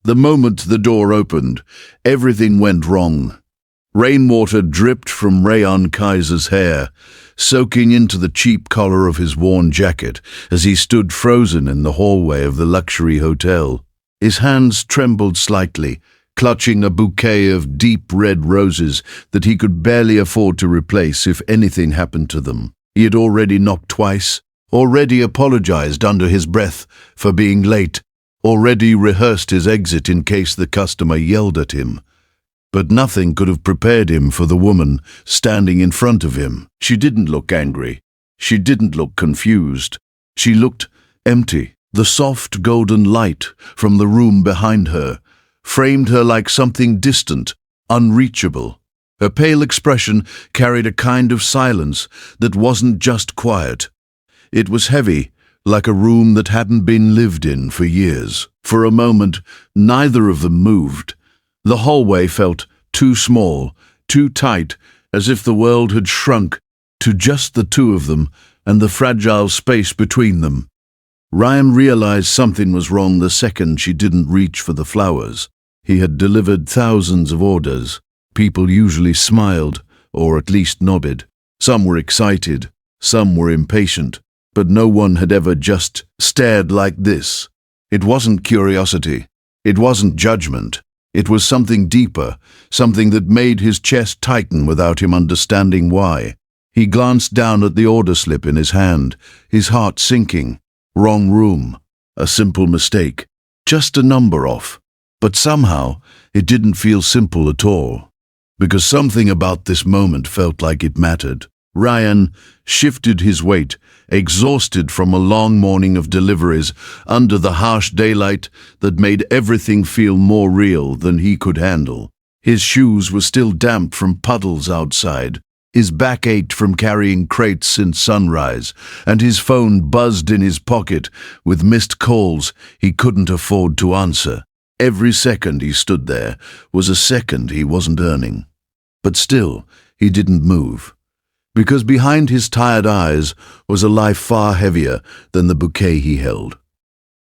The moment the door opened, everything went wrong. Rainwater dripped from Rayan Kaiser's hair, soaking into the cheap collar of his worn jacket as he stood frozen in the hallway of the luxury hotel. His hands trembled slightly, clutching a bouquet of deep red roses that he could barely afford to replace if anything happened to them. He had already knocked twice, already apologized under his breath for being late, already rehearsed his exit in case the customer yelled at him. But nothing could have prepared him for the woman standing in front of him. She didn't look angry. She didn't look confused. She looked empty. The soft golden light from the room behind her framed her like something distant, unreachable. Her pale expression carried a kind of silence that wasn't just quiet. It was heavy, like a room that hadn't been lived in for years. For a moment, neither of them moved. The hallway felt too small, too tight, as if the world had shrunk to just the two of them and the fragile space between them. Ryan realized something was wrong the second she didn't reach for the flowers. He had delivered thousands of orders. People usually smiled, or at least nodded. Some were excited, some were impatient, but no one had ever just stared like this. It wasn't curiosity. It wasn't judgment. It was something deeper, something that made his chest tighten without him understanding why. He glanced down at the order slip in his hand, his heart sinking. Wrong room. A simple mistake. Just a number off. But somehow, it didn't feel simple at all. Because something about this moment felt like it mattered. Ryan shifted his weight, exhausted from a long morning of deliveries, under the harsh daylight that made everything feel more real than he could handle. His shoes were still damp from puddles outside. His back ached from carrying crates since sunrise, and his phone buzzed in his pocket with missed calls he couldn't afford to answer. Every second he stood there was a second he wasn't earning. But still, he didn't move. Because behind his tired eyes was a life far heavier than the bouquet he held.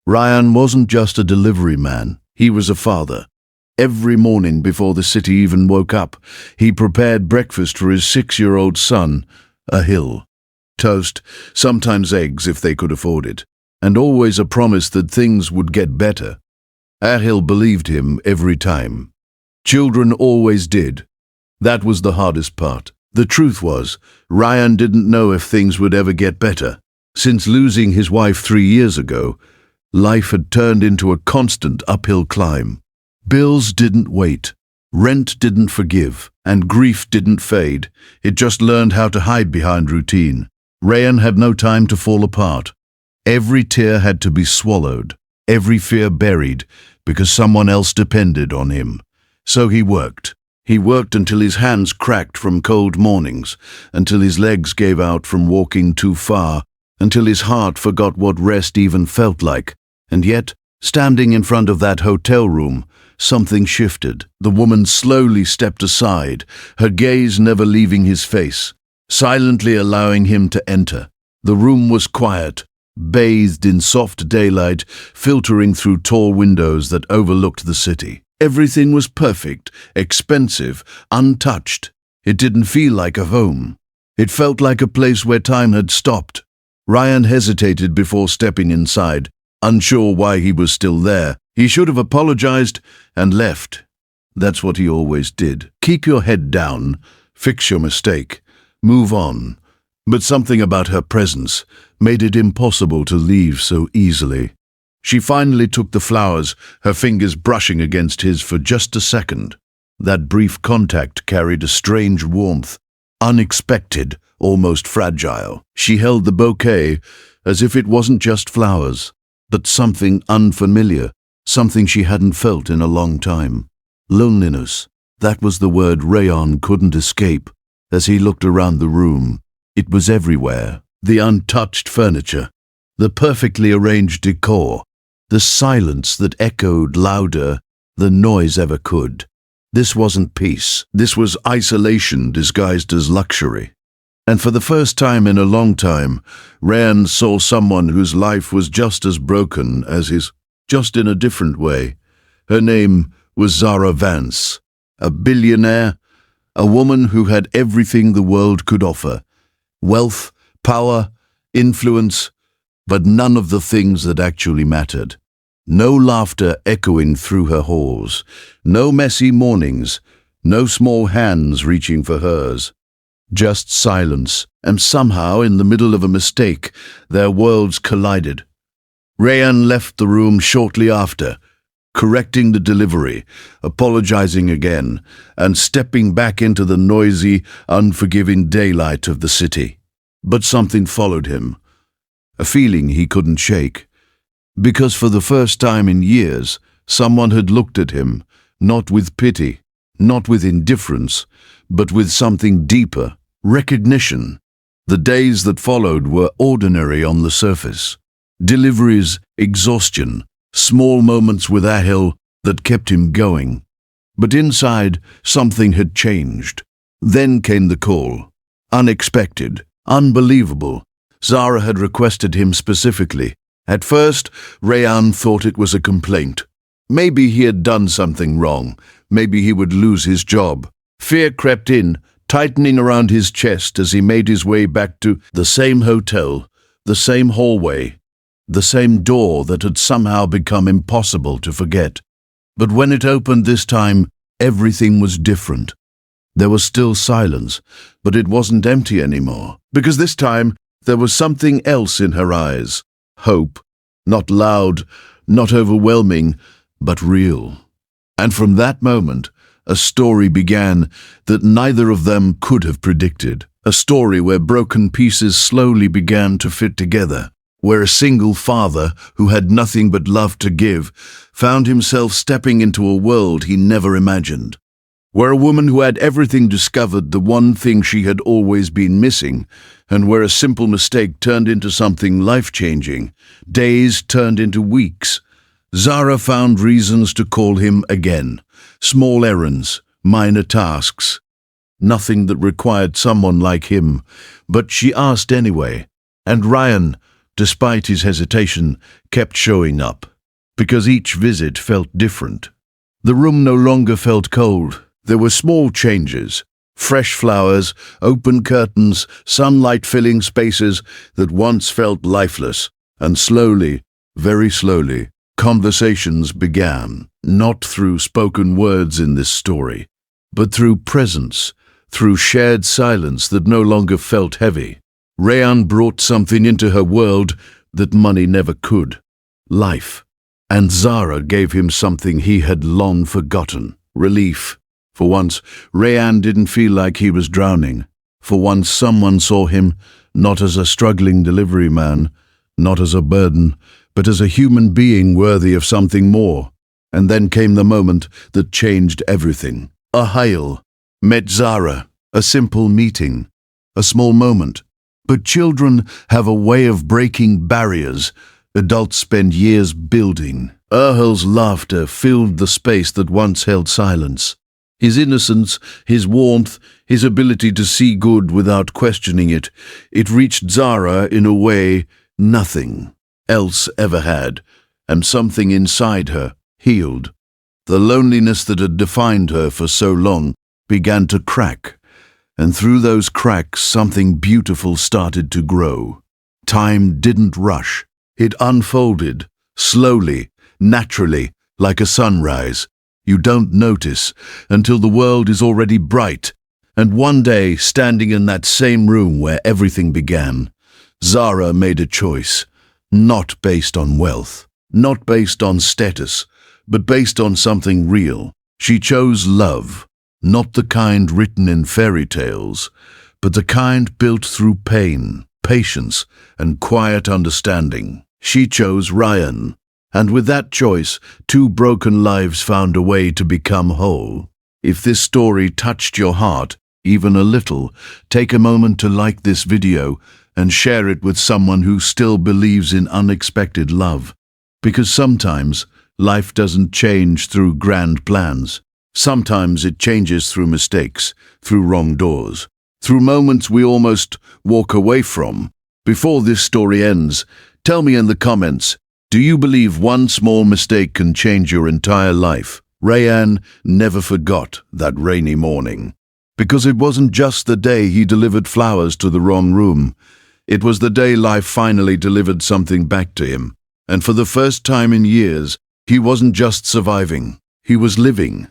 Ryan wasn't just a delivery man, he was a father. Every morning before the city even woke up, he prepared breakfast for his 6-year-old son, Ahil. Toast, sometimes eggs if they could afford it, and always a promise that things would get better. Ahil believed him every time. Children always did. That was the hardest part. The truth was, Ryan didn't know if things would ever get better. Since losing his wife 3 years ago, life had turned into a constant uphill climb. Bills didn't wait, rent didn't forgive, and grief didn't fade. It just learned how to hide behind routine. Ryan had no time to fall apart. Every tear had to be swallowed, every fear buried, because someone else depended on him. So he worked. He worked until his hands cracked from cold mornings, until his legs gave out from walking too far, until his heart forgot what rest even felt like. And yet, standing in front of that hotel room, something shifted. The woman slowly stepped aside, her gaze never leaving his face, silently allowing him to enter. The room was quiet, bathed in soft daylight, filtering through tall windows that overlooked the city. Everything was perfect, expensive, untouched. It didn't feel like a home. It felt like a place where time had stopped. Ryan hesitated before stepping inside, unsure why he was still there. He should have apologized and left. That's what he always did. Keep your head down, fix your mistake, move on. But something about her presence made it impossible to leave so easily. She finally took the flowers, her fingers brushing against his for just a second. That brief contact carried a strange warmth, unexpected, almost fragile. She held the bouquet as if it wasn't just flowers, but something unfamiliar, something she hadn't felt in a long time. Loneliness. That was the word Rayon couldn't escape as he looked around the room. It was everywhere. The untouched furniture, the perfectly arranged decor, the silence that echoed louder than noise ever could. This wasn't peace. This was isolation disguised as luxury. And for the first time in a long time, Rayan saw someone whose life was just as broken as his, just in a different way. Her name was Zara Vance, a billionaire, a woman who had everything the world could offer: wealth, power, influence, but none of the things that actually mattered. No laughter echoing through her halls, no messy mornings, no small hands reaching for hers. Just silence, and somehow, in the middle of a mistake, their worlds collided. Rayan left the room shortly after, correcting the delivery, apologizing again, and stepping back into the noisy, unforgiving daylight of the city. But something followed him, a feeling he couldn't shake. Because for the first time in years, someone had looked at him, not with pity, not with indifference, but with something deeper: recognition. The days that followed were ordinary on the surface. Deliveries, exhaustion, small moments with Ahil that kept him going. But inside, something had changed. Then came the call. Unexpected, unbelievable. Zara had requested him specifically. At first, Rayan thought it was a complaint. Maybe he had done something wrong. Maybe he would lose his job. Fear crept in, tightening around his chest as he made his way back to the same hotel, the same hallway, the same door that had somehow become impossible to forget. But when it opened this time, everything was different. There was still silence, but it wasn't empty anymore, because this time there was something else in her eyes. Hope, not loud, not overwhelming, but real. And from that moment, a story began that neither of them could have predicted. A story where broken pieces slowly began to fit together, where a single father who had nothing but love to give found himself stepping into a world he never imagined, where a woman who had everything discovered the one thing she had always been missing, and where a simple mistake turned into something life-changing. Days turned into weeks. Zara found reasons to call him again. Small errands, minor tasks. Nothing that required someone like him, but she asked anyway. And Ryan, despite his hesitation, kept showing up, because each visit felt different. The room no longer felt cold. There were small changes: fresh flowers, open curtains, sunlight filling spaces that once felt lifeless. And slowly, very slowly, conversations began, not through spoken words in this story, but through presence, through shared silence that no longer felt heavy. Rayan brought something into her world that money never could: life. And Zara gave him something he had long forgotten: relief. For once, Rayan didn't feel like he was drowning. For once, someone saw him not as a struggling delivery man, not as a burden, but as a human being worthy of something more. And then came the moment that changed everything. Ahil met Zara, a simple meeting, a small moment. But children have a way of breaking barriers adults spend years building. Ahil's laughter filled the space that once held silence. His innocence, his warmth, his ability to see good without questioning it, it reached Zara in a way nothing else ever had, and something inside her healed. The loneliness that had defined her for so long began to crack, and through those cracks something beautiful started to grow. Time didn't rush. It unfolded, slowly, naturally, like a sunrise. You don't notice until the world is already bright. And one day, standing in that same room where everything began, Zara made a choice, not based on wealth, not based on status, but based on something real. She chose love, not the kind written in fairy tales, but the kind built through pain, patience, and quiet understanding. She chose Ryan. And with that choice, two broken lives found a way to become whole. If this story touched your heart, even a little, take a moment to like this video and share it with someone who still believes in unexpected love. Because sometimes, life doesn't change through grand plans. Sometimes it changes through mistakes, through wrong doors, through moments we almost walk away from. Before this story ends, tell me in the comments, Do you believe one small mistake can change your entire life? Rayan never forgot that rainy morning. Because it wasn't just the day he delivered flowers to the wrong room. It was the day life finally delivered something back to him. And for the first time in years, he wasn't just surviving. He was living.